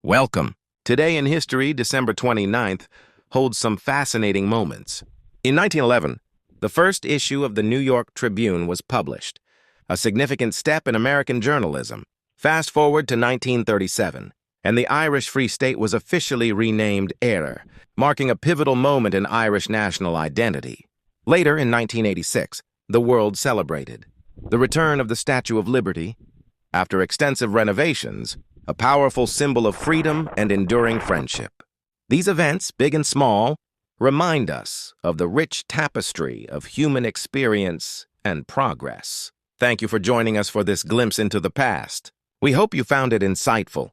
Welcome. Today in history, December 29th, holds some fascinating moments. In 1911, the first issue of the New York Tribune was published, a significant step in American journalism. Fast forward to 1937, and the Irish Free State was officially renamed Éire, marking a pivotal moment in Irish national identity. Later, in 1986, the world celebrated the return of the Statue of Liberty. After extensive renovations, a powerful symbol of freedom and enduring friendship. These events, big and small, remind us of the rich tapestry of human experience and progress. Thank you for joining us for this glimpse into the past. We hope you found it insightful